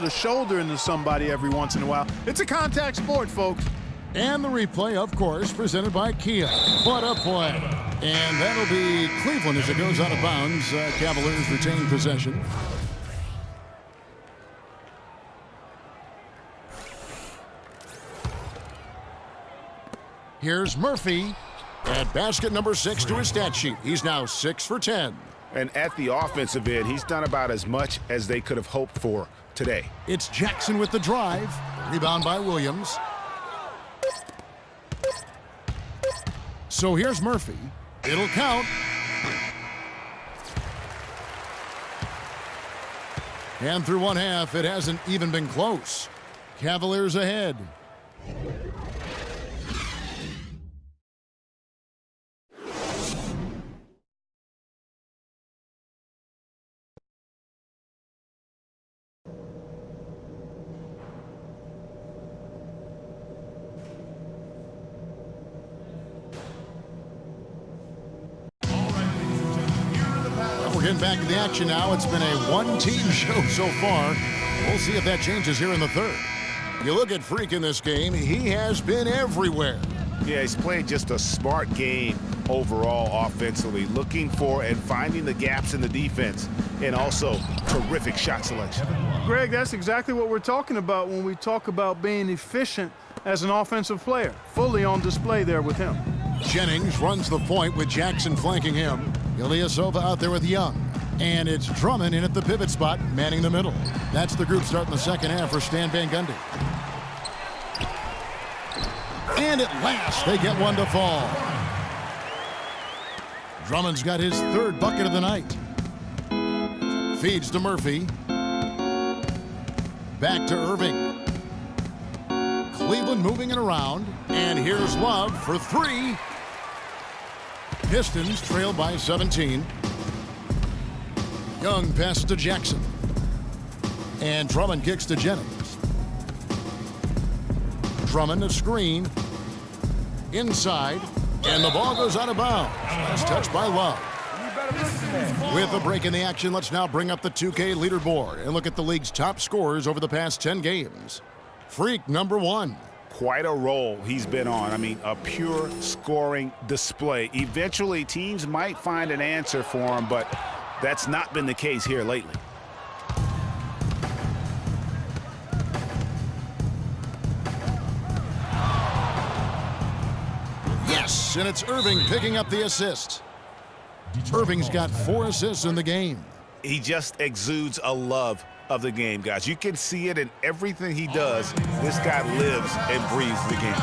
put a shoulder into somebody every once in a while. It's a contact sport, folks. And the replay, of course, presented by Kia. What a play. And that'll be Cleveland as it goes out of bounds. Cavaliers retain possession. Here's Murphy at basket number 6 to his stat sheet. He's now 6 for 10. And at the offensive end, he's done about as much as they could have hoped for today. It's Jackson with the drive. Rebound by Williams. So here's Murphy. It'll count. And through one half, it hasn't even been close. Cavaliers ahead. Getting back to the action now. It's been a one-team show so far. We'll see if that changes here in the third. You look at Freak in this game, he has been everywhere. Yeah, he's played just a smart game overall offensively, looking for and finding the gaps in the defense, and also terrific shot selection. Greg, that's exactly what we're talking about when we talk about being efficient as an offensive player. Fully on display there with him. Jennings runs the point with Jackson flanking him. Ilyasova out there with Young. And it's Drummond in at the pivot spot, manning the middle. That's the group starting the second half for Stan Van Gundy. And at last, they get one to fall. Drummond's got his third bucket of the night. Feeds to Murphy. Back to Irving. Cleveland moving it around. And here's Love for 3. Pistons trail by 17. Young passes to Jackson. And Drummond kicks to Jennings. Drummond a screen. Inside. And the ball goes out of bounds. Last touch by Love. With a break in the action, let's now bring up the 2K leaderboard and look at the league's top scorers over the past 10 games. Freak number 1. Quite a role he's been on. I mean, a pure scoring display. Eventually, teams might find an answer for him, but that's not been the case here lately. Yes, and it's Irving picking up the assist. Irving's got 4 assists in the game. He just exudes a love of the game, guys. You can see it in everything he does. This guy lives and breathes the game.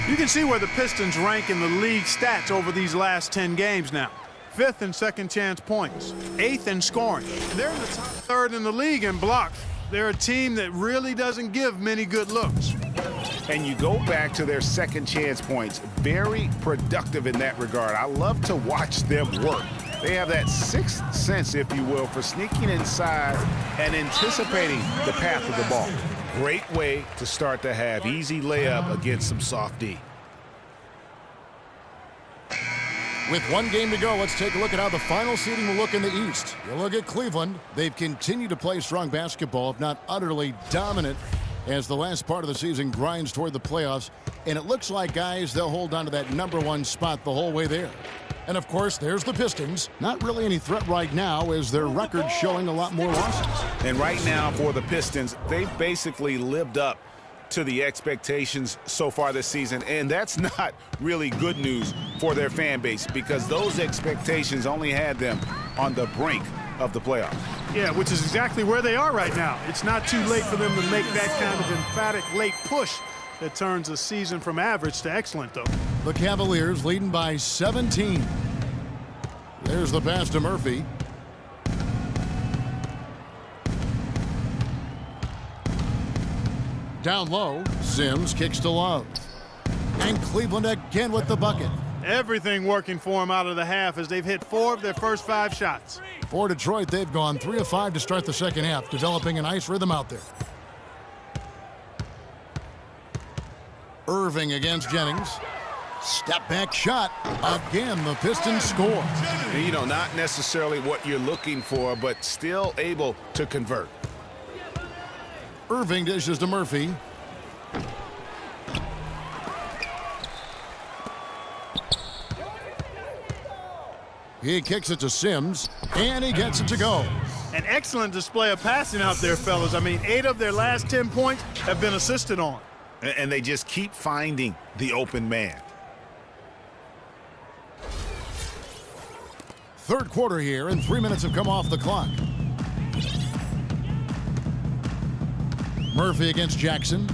You can see where the Pistons rank in the league stats over these last 10 games now. 5th in second chance points, 8th in scoring. They're in the top 3rd in the league in blocks. They're a team that really doesn't give many good looks. And you go back to their second chance points. Very productive in that regard. I love to watch them work. They have that sixth sense, if you will, for sneaking inside and anticipating the path of the ball. Great way to start the half. Easy layup against some soft D. With one game to go, let's take a look at how the final seeding will look in the East. You look at Cleveland. They've continued to play strong basketball, if not utterly dominant, as the last part of the season grinds toward the playoffs. And it looks like, guys, they'll hold on to that #1 spot the whole way there. And, of course, there's the Pistons. Not really any threat right now, as their record's showing a lot more losses. And right now for the Pistons, they've basically lived up to the expectations so far this season. And that's not really good news for their fan base, because those expectations only had them on the brink of the playoffs. Yeah, which is exactly where they are right now. It's not too late for them to make that kind of emphatic late push that turns a season from average to excellent, though. The Cavaliers leading by 17. There's the pass to Murphy. Down low, Sims kicks to Love. And Cleveland again with the bucket. Everything working for them out of the half as they've hit 4 of their first 5 shots. For Detroit, they've gone 3 of 5 to start the second half, developing a nice rhythm out there. Irving against Jennings. Step back shot. Again, the Pistons score. And, not necessarily what you're looking for, but still able to convert. Irving dishes to Murphy. He kicks it to Sims, and he gets it to go. An excellent display of passing out there, fellas. I mean, 8 of their last 10 points have been assisted on. And they just keep finding the open man. Third quarter here, and 3 minutes have come off the clock. Murphy against Jackson.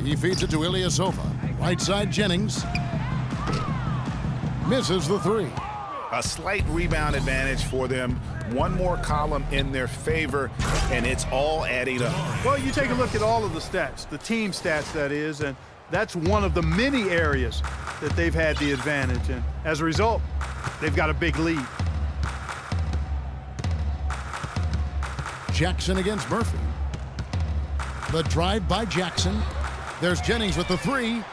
He feeds it to Ilyasova. Right side, Jennings. Misses the 3. A slight rebound advantage for them. One more column in their favor, and it's all adding up. Well, you take a look at all of the stats, the team stats, that is, and that's one of the many areas that they've had the advantage. And as a result, they've got a big lead. Jackson against Murphy. The drive by Jackson. There's Jennings with the 3.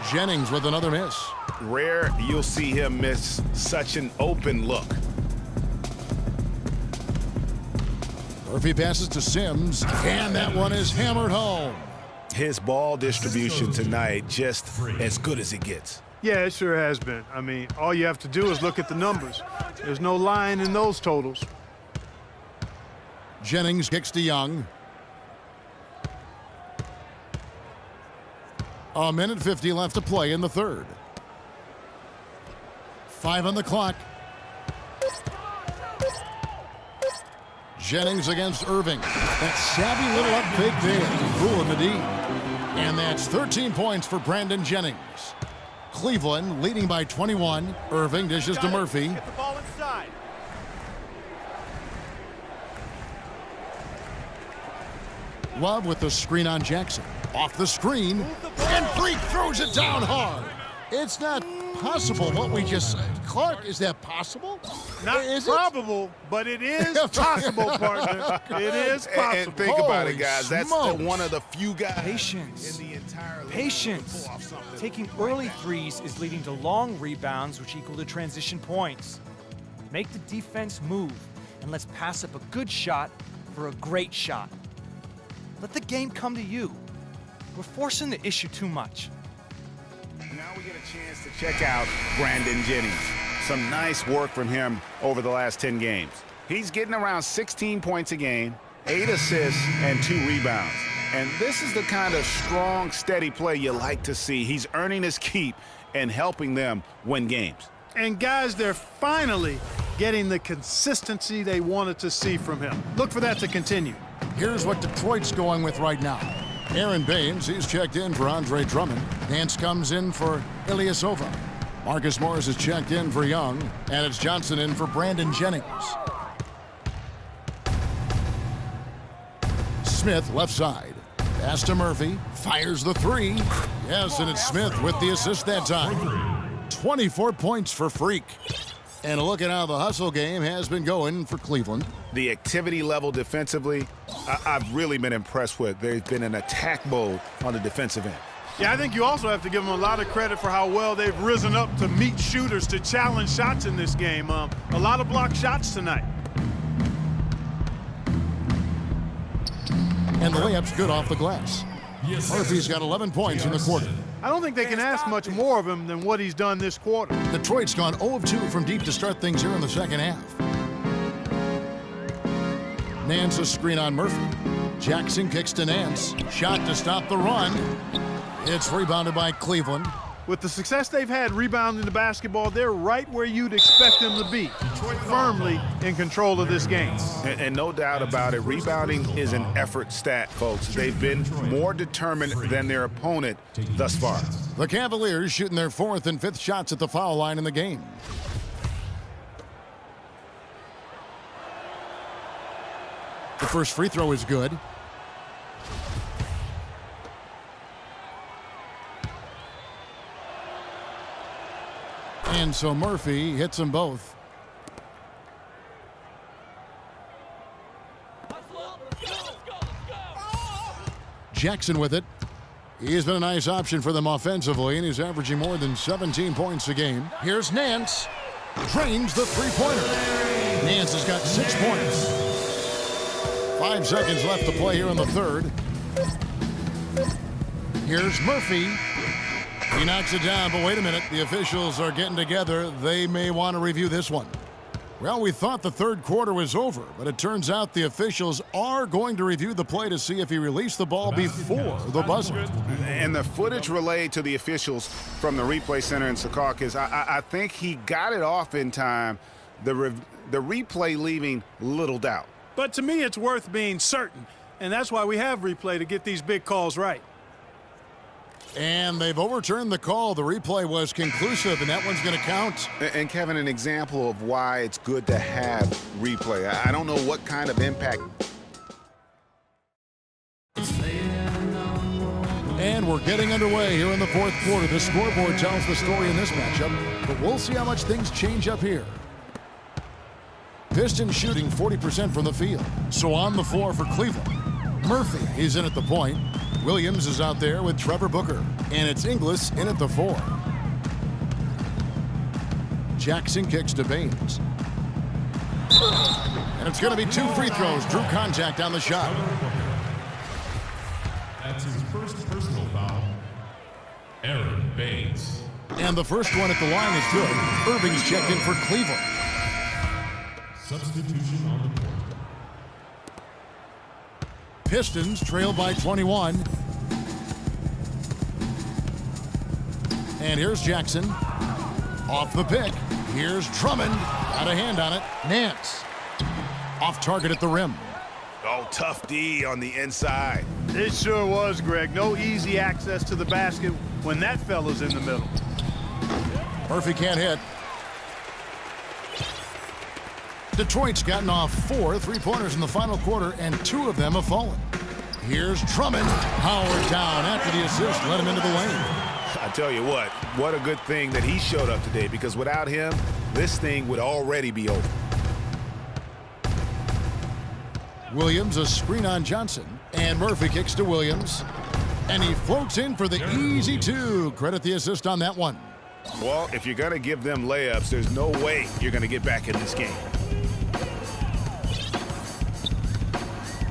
Jennings with another miss. Rare you'll see him miss such an open look. Murphy passes to Sims, and that one is hammered home. His ball distribution tonight just as good as it gets. Yeah, it sure has been. I mean, all you have to do is look at the numbers. There's no lying in those totals. Jennings kicks to Young. A minute 50 left to play in the third. 5 on the clock. Jennings against Irving. That savvy little up fake there. Fooling the D. And that's 13 points for Brandon Jennings. Cleveland leading by 21. Irving dishes to Murphy. Get the ball inside. Love with the screen on Jackson. Off the screen. And Freak throws it down hard. It's not possible what we just said. Clark, is that possible? Not Is probable, but it is possible, partner. It is possible. And think about it, Holy guys. That's smokes. one of the few guys Patience. in the entire league Patience. to pull off something. Taking early threes is leading to long rebounds, which equal to transition points. Make the defense move, and let's pass up a good shot for a great shot. Let the game come to you. We're forcing the issue too much. Now we get a chance to check out Brandon Jennings. Some nice work from him over the last 10 games. He's getting around 16 points a game, 8 assists, and 2 rebounds. And this is the kind of strong, steady play you like to see. He's earning his keep and helping them win games. And guys, they're finally getting the consistency they wanted to see from him. Look for that to continue. Here's what Detroit's going with right now. Aaron Baines, he's checked in for Andre Drummond. Nance comes in for Ilyasova. Marcus Morris is checked in for Young. And it's Johnson in for Brandon Jennings. Smith, left side. Pass to Murphy. Fires the 3. Yes, and it's Smith with the assist that time. 24 points for Freak. And a look at how the hustle game has been going for Cleveland. The activity level defensively, I've really been impressed with. There's been an attack mode on the defensive end. Yeah, I think you also have to give them a lot of credit for how well they've risen up to meet shooters, to challenge shots in this game. A lot of blocked shots tonight. And the layup's good off the glass. Murphy's got 11 points in the quarter. I don't think they can ask much more of him than what he's done this quarter. Detroit's gone 0 of 2 from deep to start things here in the second half. Nance a screen on Murphy. Jackson kicks to Nance. Shot to stop the run. It's rebounded by Cleveland. With the success they've had rebounding the basketball, they're right where you'd expect them to be, firmly in control of this game. And no doubt about it, rebounding is an effort stat, folks. They've been more determined than their opponent thus far. The Cavaliers shooting their 4th and 5th shots at the foul line in the game. The first free throw is good. And so Murphy hits them both. Jackson with it. He's been a nice option for them offensively, and he's averaging more than 17 points a game. Here's Nance. Drains the three-pointer. Nance has got 6 points. 5 seconds left to play here in the third. Here's Murphy. He knocks it down, but wait a minute. The officials are getting together. They may want to review this one. Well, we thought the third quarter was over, but it turns out the officials are going to review the play to see if he released the ball before the buzzer. And the footage relayed to the officials from the replay center in Secaucus, I think he got it off in time. The replay leaving little doubt. But to me, it's worth being certain, and that's why we have replay to get these big calls right. And they've overturned the call. The replay was conclusive, and that one's going to count. And Kevin, an example of why it's good to have replay. I don't know what kind of impact. And we're getting underway here in the fourth quarter. The scoreboard tells the story in this matchup, but we'll see how much things change up here. Pistons shooting 40% from the field. So on the floor for Cleveland. Murphy, he's in at the point. Williams is out there with Trevor Booker. And it's Inglis in at the 4. Jackson kicks to Baines. And it's going to be 2 free throws. Drew contact on the shot. That's his first personal foul. Aaron Baines. And the first one at the line is good. Irving's checked in for Cleveland. Substitution on the court. Pistons trail by 21. And here's Jackson. Off the pick. Here's Drummond. Got a hand on it. Nance. Off target at the rim. Oh, tough D on the inside. It sure was, Greg. No easy access to the basket when that fella's in the middle. Murphy can't hit. Detroit's gotten off 4 3-pointers in the final quarter, and 2 of them have fallen. Here's Drummond. Howard down after the assist. Let him into the lane. I tell you what a good thing that he showed up today, because without him, this thing would already be over. Williams, a screen on Johnson. And Murphy kicks to Williams. And he floats in for the easy 2. Credit the assist on that one. Well, if you're going to give them layups, there's no way you're going to get back in this game.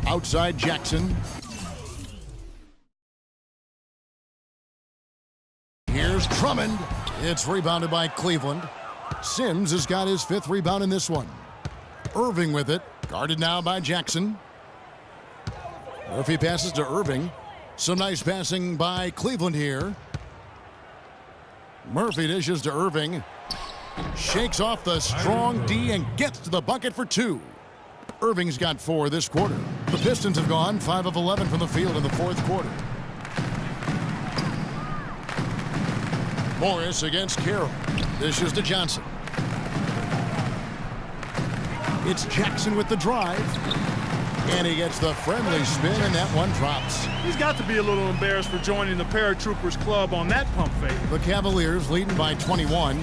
Outside Jackson. Here's Drummond. It's rebounded by Cleveland. Sims has got his 5th rebound in this one. Irving with it. Guarded now by Jackson. Murphy passes to Irving. Some nice passing by Cleveland here. Murphy dishes to Irving. Shakes off the strong D and gets to the bucket for 2. Irving's got 4 this quarter. The Pistons have gone 5 of 11 from the field in the 4th quarter. Morris against Carroll. Dishes to Johnson. It's Jackson with the drive. And he gets the friendly spin, and that one drops. He's got to be a little embarrassed for joining the Paratroopers Club on that pump fake. The Cavaliers leading by 21.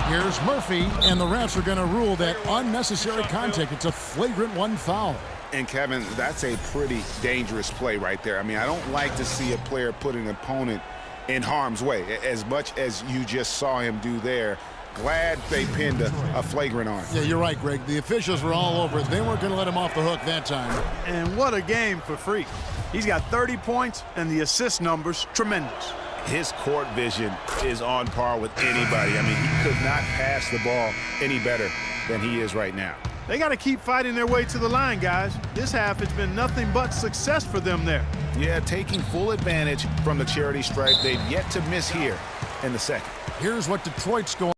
Here's Murphy, and the refs are going to rule that unnecessary contact. It's a flagrant 1 foul. And Kevin, that's a pretty dangerous play right there. I mean, I don't like to see a player put an opponent in harm's way, as much as you just saw him do there. Glad they pinned a flagrant on him. Yeah, you're right, Greg. The officials were all over it. They weren't going to let him off the hook that time. And what a game for Freak. He's got 30 points, and the assist numbers tremendous. His court vision is on par with anybody. I mean, he could not pass the ball any better than he is right now. They got to keep fighting their way to the line, guys. This half has been nothing but success for them there. Yeah, taking full advantage from the charity stripe. They've yet to miss here in the second. Here's what Detroit's going.